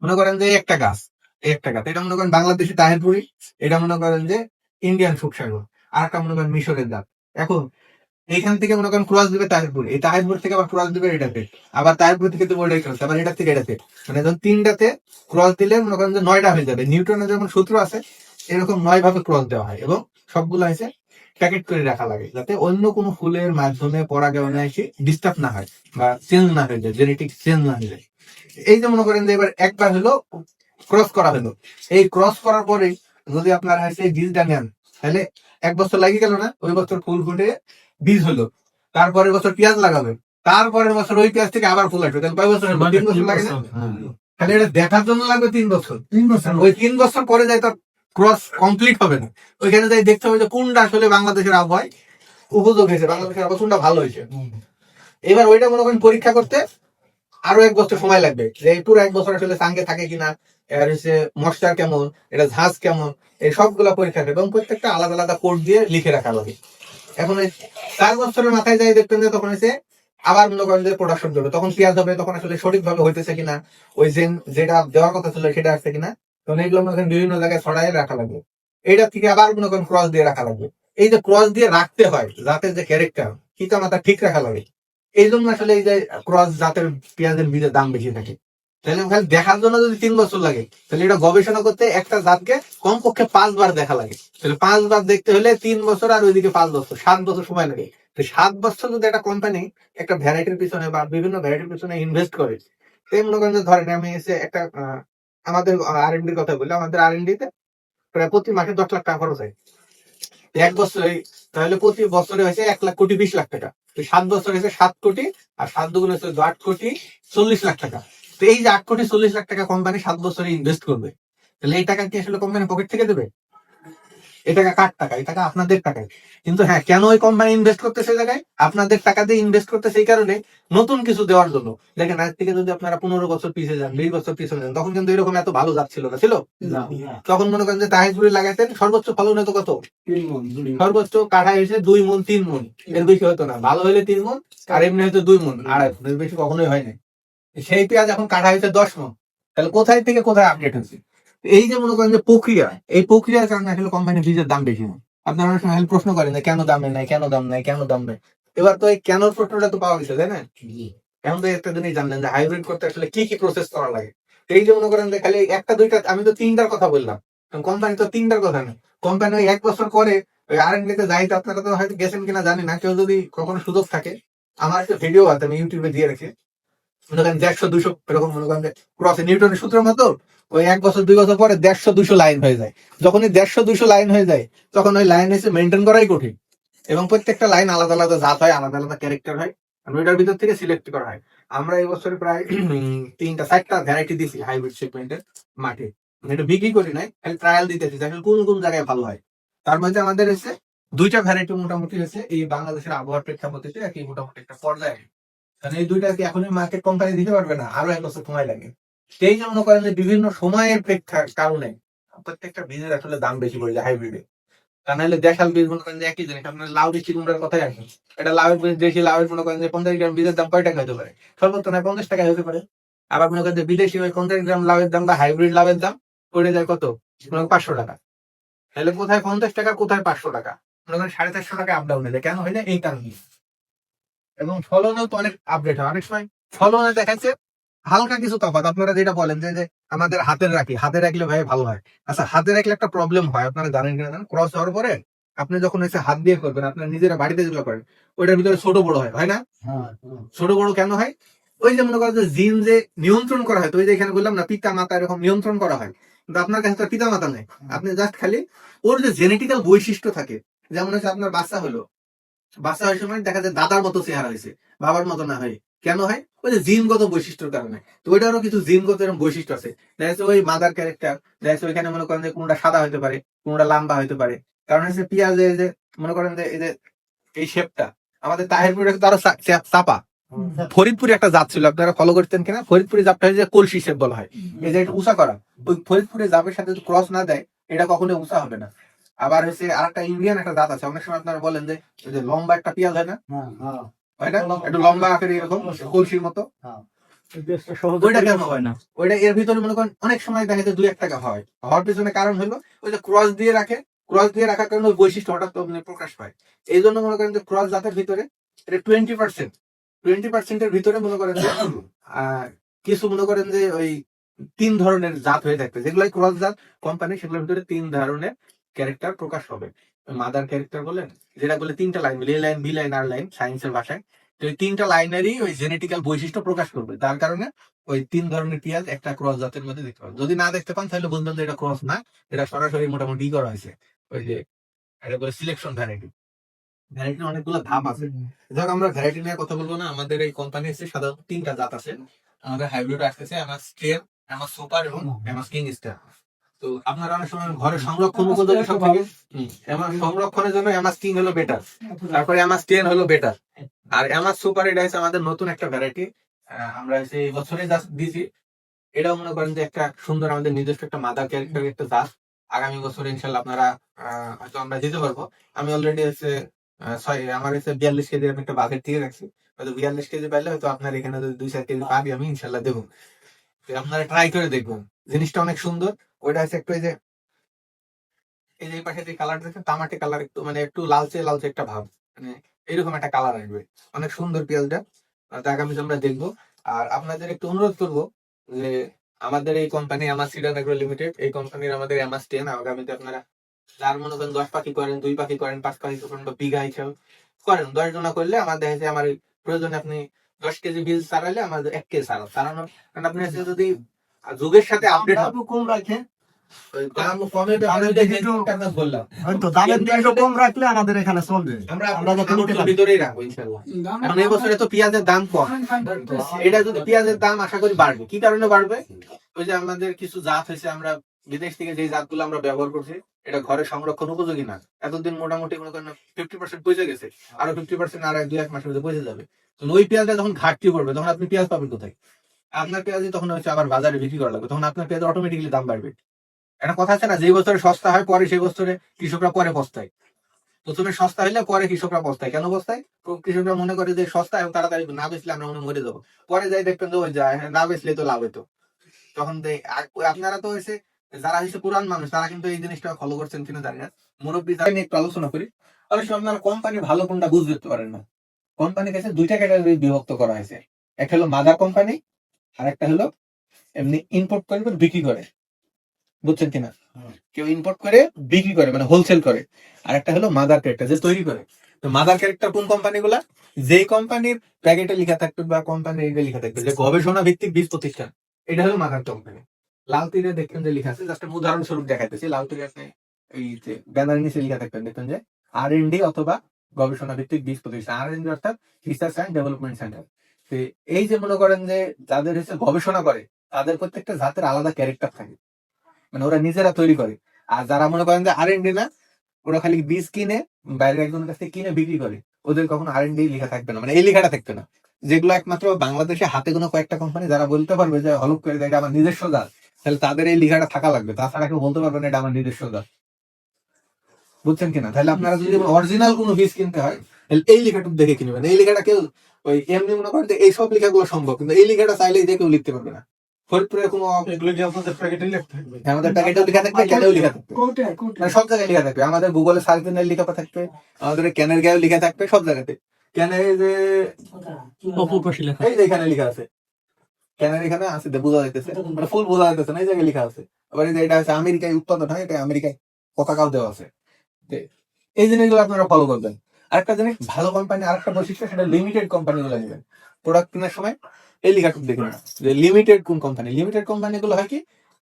মনে করেন যে একটা গাছ, এটা মনে করেন বাংলাদেশি তাহিরপুরি, এটা মনে করেন যে ইন্ডিয়ান ফুকসাগর, আর একটা মনে করেন মিশরের জাত। এখন এইখান থেকে মনে করেন ক্রস দিবে তাহিরপুর, এই তাহিরপুর থেকে আবার ক্রস দিবে এটাতে, আবার তাহিরপুর থেকে দেবো ওইটাই ক্রস, আবার এটা থেকে এটাতে, মানে যখন তিনটাতে ক্রস দিলে মনে করেন যে 9টা হয়ে যাবে। নিউটনের যেমন সূত্র আছে এরকম 9 ভাবে ক্রস দেওয়া হয়, এবং সবগুলো হয়েছে প্যাকেট করে রাখা লাগে, যাতে অন্য কোনো ফুলের মাধ্যমে পরাগায়নে এসে ডিস্টার্ব না হয় বা চেঞ্জ না হয়ে যায়, জেনেটিক চেঞ্জ না হয়ে যায়। এই যে মনে করেন যে এবার একবার হলো ক্রস করা হলো, এই ক্রস করার পরে যদি আপনার হচ্ছে বীজটা নেন, তাহলে 1 বছর লাগিয়ে গেল না, ওই বছর ফুল ফুটে বীজ হলো, তারপরের বছর পেঁয়াজ লাগাবে, তারপরের বছর ওই পেঁয়াজ থেকে আবার ফুল আসবে, তাহলে কয় বছর হলো? 3 বছর লাগে না? তাহলে এটা দেখার জন্য লাগবে 3 বছর। ওই 3 বছর পরে যাই তার ক্রস কমপ্লিট হবে না, ওইখানে যাই দেখতে হবে যে কোনটা আসলে বাংলাদেশের আবহাওয়ায় উপযোগ হয়েছে, বাংলাদেশের আবহাওয়া কোনটা ভালো হয়েছে। এবার ওইটা মনে করেন পরীক্ষা করতে আরো 1 বছর সময় লাগবে, যে এই পুরো 1 বছর আসলে সাঙ্গে থাকে কিনা, এর হচ্ছে মশলার কেমন, এটা ঝাঁজ কেমন, এই সবগুলা পরীক্ষা করে এবং প্রত্যেকটা আলাদা আলাদা কোড দিয়ে লিখে রাখা লাগে। এখন এই 4 বছরের মাথায় যাই দেখবেন যে তখন হচ্ছে আবার মনে করেন যে প্রোডাকশন করবে, তখন পেঁয়াজ হবে, তখন আসলে সঠিকভাবে হইতেছে কিনা, ওই যেটা দেওয়ার কথা ছিল সেটা আসছে কিনা, তখন এগুলো মনে করেন বিভিন্ন জায়গায় ছড়াই রাখা লাগবে। এটা থেকে আবার মনে করেন ক্রস দিয়ে রাখা লাগবে। এই যে ক্রস দিয়ে রাখতে হয় যাতে যে ক্যারেক্টার পিতা মাতা ঠিক রাখা লাগে, এই জন্য আসলে এই যে ক্রস জাতের পেঁয়াজের বীজের দাম বেশি থাকে। তাহলে খালি দেখার জন্য যদি 3 বছর লাগে, তাহলে এটা গবেষণা করতে একটা জাতকে কমপক্ষে 5 বার দেখা লাগে। তাহলে 5 বার দেখতে হলে 3 বছর, আর ওইদিকে 5 বছর, 7 বছর সময় লাগে। তো 7 বছর যদি একটা কোম্পানি একটা ভ্যারাইটির পিছনে বা বিভিন্ন ভ্যারাইটির পিছনে ইনভেস্ট করে, সেই মনে করেন যে ধরেন আমি এসে একটা আমাদের R&D কথা বলি, আমাদের R&D তে প্রায় প্রতি মাসে 10 লাখ টাকা খরচ হয় 1 বছরে। তাহলে প্রতি বছরে হয়েছে 1,20,20,00,000 টাকা। তো 7 বছর হয়েছে 7 কোটি, আর 7 দুগুণ হচ্ছে 8,40,00,000 টাকা। তো এই যে 8,40,00,000 টাকা কোম্পানি 7 বছরে ইনভেস্ট করবে, তাহলে এই টাকা কি আসলে কোম্পানি পকেট থেকে দেবে? এই টাকা কার টাকা? এই টাকা আপনাদের টাকায়। কিন্তু হ্যাঁ, কেন ওই কোম্পানি ইনভেস্ট করতে সেই জায়গায়? আপনাদের টাকা দিয়ে ইনভেস্ট করতে, সেই কারণে নতুন কিছু দেওয়ার জন্য। দেখেন আজ থেকে যদি আপনারা 15 বছর পিছিয়ে যান, 20 বছর পিছনে যান, তখন কিন্তু এরকম এত ভালো জাত ছিল না, ছিল? তখন মনে করেন যে তাহিজুরি লাগাইতেন, সর্বোচ্চ ফলন হতো কত? 3 মণ। সর্বোচ্চ কাঠায় হয়েছে 2 মণ 3 মণ, এর বেশি হতো না। ভালো হলে 3 মণ, আর এমনি হয়তো 2 মণ, 2.5 মণ, এর বেশি কখনোই হয় না। সেই পেঁয়াজ এখন কাঠা হয়েছে 10 মণ। তাহলে কোথায় থেকে কোথায় আপডেট হয়েছে? এই যে মনে করেন যে প্রক্রিয়া, এই প্রক্রিয়ার কারণে আসলে কোম্পানির বীজের দাম বেশি হয়। আপনারা অনেক সময় প্রশ্ন করেন যে কেন দাম নাই, কেন দাম নাই, কেন দাম নাই। এবার তো এই কেন প্রশ্নটা তো পাওয়া গেছে, তাই না? এখন তো একটা জিনিস জানলেন যে হাইব্রিড করতে আসলে কি কি প্রসেস করা লাগে। এই যে মনে করেন যে খালি একটা দুইটা, আমি তো 3টার কথা বললাম, কোম্পানি তো 3টার কথা না। কোম্পানি ওই 1 বছর করে ওই R&D তে যাইতে, আপনারা তো হয়তো গেছেন কিনা জানি না, কেউ যদি কখনো সুযোগ থাকে, আমার একটা ভিডিও আছে, আমি ইউটিউবে দিয়ে রেখে, মনে করেন 150-200 এরকম মনে করেন ক্রসে নিউটনের সূত্রের মতো ওই 1 বছর 2 বছর পরে 150-200 লাইন হয়ে যায়। যখন এই 150-200 লাইন হয়ে যায়, তখন ওই লাইন এসে মেনটেন করাই কঠিন, এবং প্রত্যেকটা লাইন আলাদা আলাদা জাত হয়, আলাদা আলাদা ক্যারেক্টার হয়, আর ওইটার ভিতর থেকে সিলেক্ট করা হয়। আমরা এই বছর প্রায় 3টা 4টা ভ্যারাইটি দিছি হাইব্রিড সেগমেন্টের মাঠে, এটা বিক্রি করি নাই, খালি ট্রায়াল দিতেছি দেখেন কোন কোন জায়গায় ভালো হয়। তার মধ্যে আমাদের এসে 2টা ভ্যারাইটি মোটামুটি হয়েছে এই বাংলাদেশের আবহাওয়ার প্রেক্ষাপটে একই মোটামুটি একটা পর্যায়ে। কারণ এই দুইটা কি এখনই মার্কেট কোম্পানি দিতে পারবে না, আরো 1 বছর সময় লাগে। সেই জন্য মনে করেন যে বিভিন্ন সময়ের প্রেক্ষার কারণে প্রত্যেকটা বীজের আসলে দাম বেশি পড়ে যায় হাইব্রিডে। তা নাহলে দেশাল বীজ মনে করেন যে একই জিনিস, আপনার লাউ দেশি কুমড়ার কথাই আসে, এটা লাউয়ের বীজ দেশি লাউয়ের মনে করেন যে 50 গ্রাম বীজের দাম কয় টাকা হতে পারে? সর্বোচ্চ নয় 50 টাকা হতে পারে। আবার মনে করেন যে বিদেশি ওই 50 গ্রাম লাউয়ের দাম বা হাইব্রিড লাউয়ের দাম পড়ে যায় কত? মনে করেন 500 টাকা। তাহলে কোথায় 50 টাকা, কোথায় 500 টাকা, মনে করেন 450 টাকা আপ ডাউন হয়ে যায়। কেন হয় না? এই কারণে। এবং ফলনেও তো অনেক আপডেট হয়, অনেক সময় ফলনে দেখাচ্ছে হালকা কিছু তফাৎ। আপনারা যেটা বলেন যে আমাদের হাতে রাখলে ভাই ভালো হয়। আচ্ছা, হাতে রাখলে একটা প্রবলেম হয়, আপনারা জানেন কিনা জানেন, ক্রস হওয়ার পরে আপনি যখন এসে হাত দিয়ে করবেন, আপনারা নিজেরা বাড়িতে যেগুলো করেন, ওইটার ভিতরে ছোট বড় হয় না? ছোট বড় কেন হয়? ওই যে মনে করেন যে জিন যে নিয়ন্ত্রণ করা হয়, তো ওই যে এখানে বললাম না, পিতা মাতা এরকম নিয়ন্ত্রণ করা হয়, কিন্তু আপনার কাছে তো পিতা মাতা নেই। আপনি জাস্ট খালি ওর যে জেনেটিক্যাল বৈশিষ্ট্য থাকে, যেমন হচ্ছে আপনার বাচ্চা হলো, বাচ্চা হওয়ার সময় দেখা যায় দাদার মতো চেহারা হয়েছে, বাবার মতো না হয়। কেন হয়? ওই যে জিনগত বৈশিষ্ট্যের কারণে। তো ওইটারও কিছু জিনগত এরকম বৈশিষ্ট্য আছে। দেখা যাচ্ছে ওই মাদার ক্যারেক্টার, দেখা যাচ্ছে ওইখানে মনে করেন যে কোনটা সাদা হতে পারে, কোনটা লম্বা হতে পারে। কারণ হচ্ছে পেঁয়াজে যে মনে করেন যে এই যে এই শেপটা, আমাদের তাহিরপুরে তো আরো চাপা। ফরিদপুরে একটা জাত ছিল, আপনারা ফলো করতেন কিনা? ফরিদপুরে জাতটা হচ্ছে কলসি শেপ বলা হয়, এই যে এটা উঁচা করা। ওই ফরিদপুরে জাতের সাথে যদি ক্রস না দেয়, এটা কখনোই উঁচা হবে না। আবার হচ্ছে আর একটা ইন্ডিয়ান একটা জাত আছে, অনেক সময় আপনারা বলেন যে লম্বা একটা পেঁয়াজ হয় না, হয় না? একটু লম্বা আকারে এরকম কলসির মতো, ওইটা কেন হয় না? ওইটা এর ভিতরে মনে করেন অনেক সময় দেখা যায় 2-1 টাকা হয়, হওয়ার পিছনে কারণ হলো ওই যে ক্রস দিয়ে রাখে, ক্রস দিয়ে রাখার কারণে ওই বৈশিষ্ট্য হঠাৎ মানে প্রকাশ পায়। এই জন্য মনে করেন যে ক্রস জাতের ভিতরে এটা 20% এর ভিতরে মনে করেন যে কিছু মনে করেন যে ওই 3 ধরনের জাত হয়ে থাকবে, যেগুলো ক্রস জাত কোম্পানি, সেগুলোর ভিতরে 3 ধরনের ক্যারেক্টার প্রকাশ হবে। মাদার ক্যারেক্টার বলেন, যেটা বলে 3টা লাইন, এ লাইন, বি লাইন, আর লাইন সায়েন্সের ভাষায়। তো এই 3টা লাইনেরই ওই জেনেটিক্যাল বৈশিষ্ট্য প্রকাশ করবে, তার কারণে ওই 3 ধরনের পেঁয়াজ একটা ক্রস জাতের মধ্যে দেখতে পাবেন। যদি না দেখতে পান তাহলে বুঝবেন যে এটা ক্রস না, এটা সরাসরি মোটামুটি করা হয়েছে। ওই যে এটা বলে সিলেকশন ভ্যারাইটি। ভ্যারাইটির অনেকগুলো ধাপ আছে। যাক আমরা ভ্যারাইটি নিয়ে কথা বলবো না। আমাদের এই কোম্পানি হচ্ছে সাধারণত 3টা জাত আছে। আমাদের হাইব্রিড আসতেছে আমার স্টেম, আমার সুপার এবং আমার কিং স্টার। তো আপনারা অনেক সময় ঘরে সংরক্ষণ উপযোগী সব থেকে আমার সংরক্ষণের জন্য এমাস কিং হলো বেটার, তারপরে এমাস 10 হলো বেটার, আর এমাস সুপার এটা হচ্ছে আমাদের নতুন একটা ভ্যারাইটি। আমরা হচ্ছে এই বছরে জাস্ট দিছি। এটাও মনে করেন যে একটা সুন্দর আমাদের নিজস্ব একটা মাদার ক্যারেক্টার একটা জাত। আগামী বছর ইনশাল্লাহ আপনারা হয়তো আমরা দিতে পারবো। আমি অলরেডি হচ্ছে আমার হচ্ছে 42 কেজি আমি একটা বাজেট দিয়ে রাখছি। হয়তো 42 কেজি পাইলে হয়তো আপনার এখানে যদি 2-4 কেজি পাবি আমি ইনশাল্লাহ দেবো। তো আপনারা ট্রাই করে দেখবেন, জিনিসটা অনেক সুন্দর। ওইটা হচ্ছে একটু এই যে পাশে যে কালার দেখছেন তামাটে কালার, একটু মানে একটু লালচে লালচে একটা ভাব, মানে এরকম একটা কালার আসবে। অনেক সুন্দর পেঁয়াজটা, তা আগামীতে আমরা দেখবো। আর আপনাদের একটু অনুরোধ করবো যে আমাদের এই কোম্পানি আমার সিডান এগ্রো লিমিটেড, এই কোম্পানির আমাদের এমাস 10 আগামীতে আপনারা যার মনে করেন 10 পাখি করেন, 2 পাখি করেন, 5 পাখি করেন বা বিঘা হিসাবে করেন, 10 জনা করলে আমার দেখা যায় আমার প্রয়োজনে আপনি 10 কেজি বীজ ছাড়ালে আমাদের 1 কেজি ছাড়ানো। কারণ আপনি যদি যুগের সাথে আপডেট কম রাখেন, দাম কমে আমাদের দেখে বললাম হয়তো দামের দিকে একটু কম রাখলে আমাদের এখানে চলবে। আমরা যখন ভিতরেই রাখবো ইনশাআল্লাহ। কারণ এই বছরে তো পেঁয়াজের দাম কম, এটা যদি পেঁয়াজের দাম আশা করি বাড়বে। কি কারণে বাড়বে? ওই যে আমাদের কিছু জাত হয়েছে, আমরা বিদেশ থেকে যে জাতগুলো আমরা ব্যবহার করছি এটা ঘরে সংরক্ষণ উপযোগী না। এতদিন মোটামুটি মনে করেন 50% পচে গেছে, আরো 50% আর 2-1 মাসের মধ্যে পচে যাবে। তো ওই পেঁয়াজটা যখন ঘাটতি পড়বে তখন আপনি পেঁয়াজ পাবেন কোথায়? আপনার পেঁয়াজই তখন হচ্ছে আবার বাজারে বিক্রি করা লাগবে, তখন আপনার পেঁয়াজ অটোমেটিক্যালি দাম বাড়বে। একটা কথা আছে না, যে বছরে সস্তা হয় পরে সেই বছরে কৃষকরা পরে পস্তায়। প্রথমে সস্তা হইলে পরে কৃষকরা পস্তায়। কেন পস্তায়? কৃষকরা মনে করে যে সস্তা এবং তাড়াতাড়ি না বেচলে আমরা মনে মরে যাবো। পরে যাই দেখবেন যে ওই যায় না বেচলে তো লাভ হতো। তখন আপনারা তো হয়েছে যারা হয়েছে পুরান মানুষ, তারা কিন্তু এই জিনিসটা ফলো করছেন কিনা জানি না। মুরব্বী যারা নিয়ে একটু আলোচনা করি, অনেক সময় আপনারা কোম্পানি ভালো কোনটা বুঝতে পারেন না। কোম্পানি কাছে 2টা ক্যাটাগরি বিভক্ত করা হয়েছে। একটা হলো মাদার কোম্পানি, আর একটা হলো এমনি ইম্পোর্ট করে বিক্রি করে। বুঝছেন কিনা? কেউ ইম্পোর্ট করে বিক্রি করে মানে হোলসেল করে, আর একটা হলো মাদার ক্যারেক্টার যে তৈরি করে। তো মাদার ক্যারেক্টার কোন কোম্পানি গুলা? যেই কোম্পানির প্যাকেটে লেখা থাকবে বা কোম্পানির এটা লেখা থাকবে যে গবেষণা ভিত্তিক বীজ প্রতিষ্ঠান, এটা হলো মাদার কোম্পানি। লাল তীরে দেখবেন যে লেখা আছে, জাস্ট উদাহরণস্বরূপ দেখাইতেছি। লাল তীরে আপনি এই যে ব্যানার নিচে লেখা থাকবেন, দেখবেন যে R&D অথবা গবেষণা ভিত্তিক বীজ প্রতিষ্ঠান। R&D অর্থাৎ রিসার্চ অ্যান্ড ডেভেলপমেন্ট সেন্টার। তো এই যে মনে করেন যে যাদের হচ্ছে গবেষণা করে, তাদের প্রত্যেকটা জাতের আলাদা ক্যারেক্টার থাকে, মানে ওরা নিজেরা তৈরি করে। আর যারা মনে করেন যে R&D না, ওরা খালি বীজ কিনে বাইরের একজনের কাছ থেকে কিনে বিক্রি করে, ওদের কখনো R&D লেখা থাকবে না, মানে এই লেখাটা থাকবে না। যেগুলো একমাত্র বাংলাদেশে হাতে গোনা কয়েকটা কোম্পানি যারা বলতে পারবে যে হলপ করে এটা আমার নিজস্ব জাত, তাহলে তাদের এই লেখাটা থাকা লাগবে। তাছাড়া কেউ বলতে পারবে না এটা আমার নিজস্ব জাত। বুঝছেন কিনা? তাহলে আপনারা যদি অরিজিনাল কোনো বীজ কিনতে হয় তাহলে এই লেখাটুকু দেখে কিনবেন। এই লেখাটা কেউ ওই এমনি মনে করেন যে এইসব লেখাগুলো সম্ভব, কিন্তু এই লেখাটা চাইলেই যে কেউ লিখতে পারবে না। ফরিদপুরের কোনো আমাদের প্যাকেটেও লেখা থাকবে, ক্যানেও লেখা থাকবে, মানে সব জায়গায় লেখা থাকবে। আমাদের গুগলে সার্চ দিনের লেখা থাকবে, আমাদের ক্যানের গায়েও লেখা থাকবে, সব জায়গাতে। ক্যানে যে এই যে এখানে লেখা আছে, ক্যানের এখানে আছে বোঝা যাইতেছে, মানে ফুল বোঝা যাইতেছে না, এই জায়গায় লেখা আছে। আবার এই যে এটা হচ্ছে আমেরিকায় উৎপাদন হয়, এটা আমেরিকায় পতাকাও দেওয়া আছে। এই জিনিসগুলো আপনারা ফলো করবেন। আরেকটা জিনিস, ভালো কোম্পানি আরেকটা বৈশিষ্ট্য, সেটা লিমিটেড কোম্পানি গুলো নেবেন। প্রোডাক্ট কেনার সময় এই লেখাটুকু দেখুন যে লিমিটেড কোন কোম্পানি। লিমিটেড কোম্পানি গুলো হয় কি,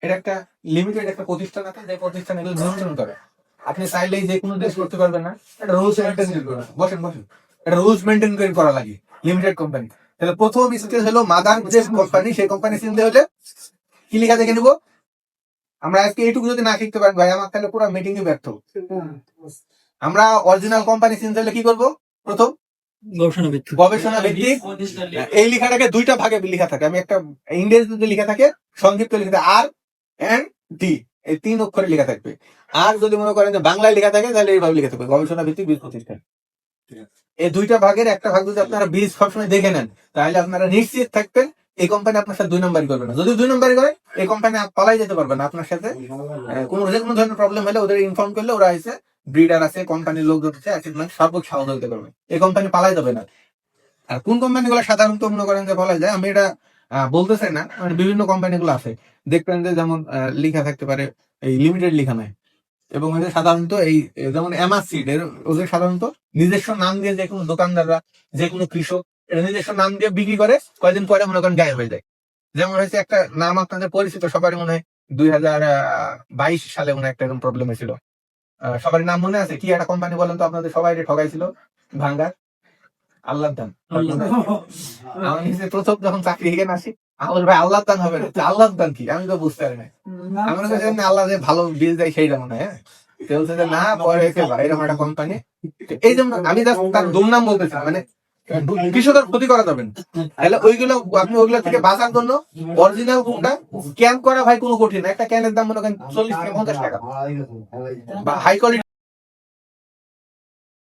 এটা একটা লিমিটেড একটা প্রতিষ্ঠান আছে, যে প্রতিষ্ঠান এগুলো নিয়ন্ত্রণ করে। আপনি চাইলেই যে কোনো দেশ করতে পারবেন না, এটা রুলস মেনটেন করে। বসেন বসেন, এটা রুলস মেনটেন করে করা লাগে লিমিটেড কোম্পানি। তাহলে প্রথম স্টেজ হলো মাদার যে কোম্পানি, সেই কোম্পানি চিনতে হলে কি লেখা দেখে নিবো আমরা। আজকে এইটুকু যদি না শিখতে পারেন ভাই, আমার তাহলে পুরো মিটিং এ ব্যর্থ। আমরা অরিজিনাল কোম্পানি চিনতে হলে কি করবো? প্রথম গবেষণা ভিত্তিক। এই লেখাটাকে 2টা ভাগে লেখা থাকে। আমি একটা ইংরেজিতে লেখা থাকে, সংক্ষিপ্ত লেখা থাকে R&D, এই 3 অক্ষরে লেখা থাকবে। আর যদি মনে করেন যে বাংলায় লেখা থাকে তাহলে এইভাবে লেখা থাকবে, গবেষণা ভিত্তিক বীজ প্রতিষ্ঠান। এই 2টা ভাগের একটা ভাগ যদি আপনারা বীজ সবসময় দেখে নেন, তাহলে আপনারা নিশ্চিত থাকবেন এই কোম্পানি আপনার সাথে 2 নম্বরই করবে না। যদি 2 নম্বরই করে এই কোম্পানি পালাই যেতে পারবে না আপনার সাথে। কোনো যে কোনো ধরনের প্রবলেম হলে ওদের ইনফর্ম করলে ওরা এসে ব্রিডার আছে, কোম্পানির লোকজন আছে, অ্যাসিস্টমেন্ট সর্বোচ্চ সহযোগিতা করবে। এই কোম্পানি পালাই যাবে না। আর কোন কোম্পানিগুলো সাধারণত মনে করেন যে বলা যায়, আমি এটা বলতে চাই না, মানে বিভিন্ন কোম্পানিগুলো আছে দেখবেন যে যেমন লিখা থাকতে পারে এই লিমিটেড লিখা নাই, এবং ওদের সাধারণত এই যেমন এমাসিড ওদের সাধারণত নিজস্ব নাম দিয়ে যে কোনো দোকানদাররা, যে কোনো কৃষক এটা নিজস্ব নাম দিয়ে বিক্রি করে, কয়েকদিন পরে মনে করেন গায়েব হয়ে যায়। যেমন হয়েছে একটা নাম আপনাদের পরিচিত সবারই মনে হয়, 2022 সালে মনে হয় একটা এরকম প্রবলেম হয়েছিল। সবারই নাম মনে আছে? কি একটা কোম্পানি বলেন তো, আপনাদের সবাই ঠগাইছিল ভাঙ্গার? আল্লাহ দান। আমি নিজে প্রথম যখন চাকরি এখানে আসি, আমার ভাই আল্লাহ দান হবে না। আল্লাহ দান কি আমি তো বুঝতে পারি না। আমার কাছে এমনি আল্লাহ যে ভালো বীজ দেয় সেইটা মনে হয়। হ্যাঁ, তো বলছে যে না, পরে হয়েছে ভাই এরকম একটা কোম্পানি। এই জন্য আমি জাস্ট তার দুর্নাম বলতেছি, মানে কৃষকের ক্ষতি করা যাবে না। তাহলে ওইগুলো আপনি ওইগুলো থেকে বাঁচার জন্য অরিজিনাল কোনটা ক্যান করা ভাই কোনো কঠিন না। একটা ক্যানের দাম মনে করেন 40 থেকে 50 টাকা, বা হাই কোয়ালিটি